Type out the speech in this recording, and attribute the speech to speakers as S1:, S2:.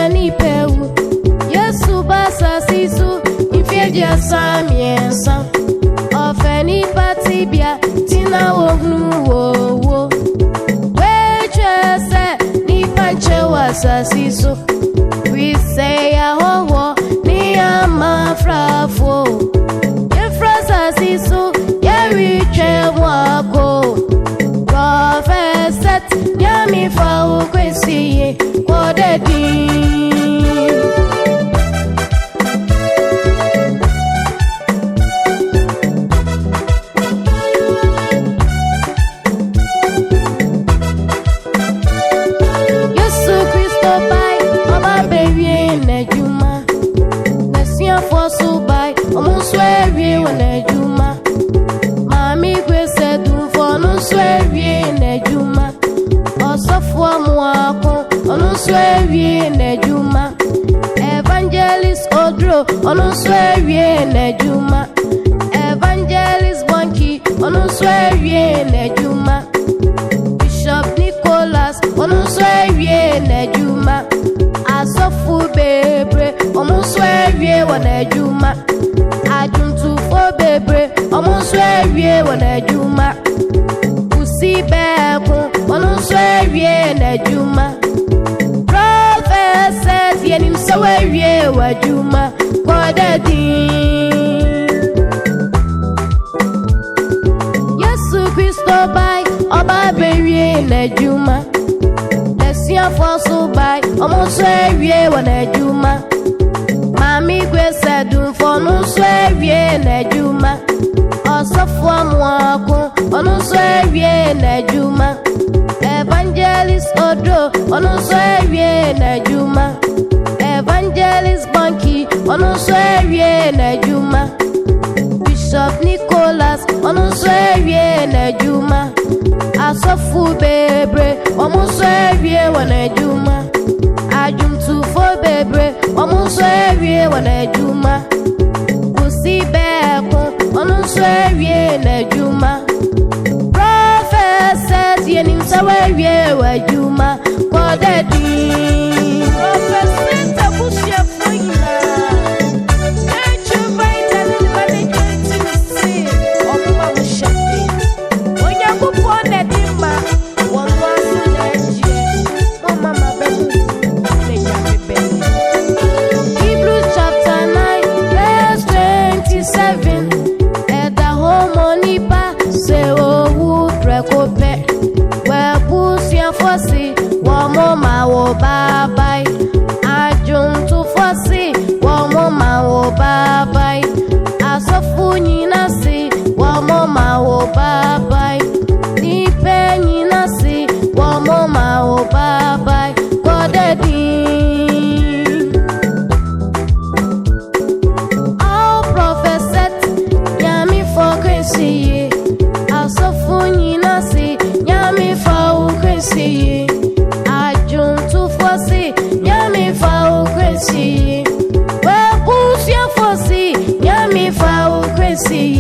S1: ni pewu Yesu basa sisu ifedia samiensa Ofeni patibia tina wognu wo Wechese ni panche wasa sisu We say ya ho ni ama frafo Ye frasa sisu ye riche wako Professor Yami fa ukwesiye Kodedi Yesu Kristo bai Oba bewie nejuma Nesia fosu bai Omuswewie wanejuma Mami kwese dumfo Nuswewie nejuma Osofwa mwako Onuswewie nejuma Evangelist Odro Onuswewie nejuma Evangelist Bonki Onuswewie nejuma Bishop Nicholas Onuswewie nejuma Asofu bebre Onuswewie wanejuma Ajuntufo bebre Onuswewie wanejuma Usi beku Onuswewie nejuma Professor Yenim sewewie wajuma Kodedi Yesu Kristo bai Oba bewie nejuma Nesia fosu bai Omuswewie wanejuma Mami kwese dumfo Nuswewie nejuma Osofwa mwako Onuswewie nejuma Evangelist Odo Onuswewie nejuma Evangelist Bonki Onuswewie nejuma Bishop Nicholas Onuswewie nejuma Asofu bebre Omuswewie wanejuma Ajumtufo bebre Omuswewie wanejuma Kusi beku Onuswewie nejuma Professor Yenim sewewie wajuma Kodedi Professor tabushia fuina Echuba itanibane kwentinisi Omuma mushati Onya kupone dima Wangwasu nejie Mama mabebu Nejabibeni Hebrews chapter 9 verse 27 Eda homo nipa Sewo wudrekope Webusia fosi Wamo mawo babai Ajuntu fosi Wamo mawo babai Asofu nyinasi Wamo mawo babai Nipe nyinasi Wamo mawo babai Kodedi All professors Yami fokresiye Asofu nyinasi Yami fa ukresiye Ajuntu fosi Yami fa ukresiye Webusia fosi Yami fa ukresiye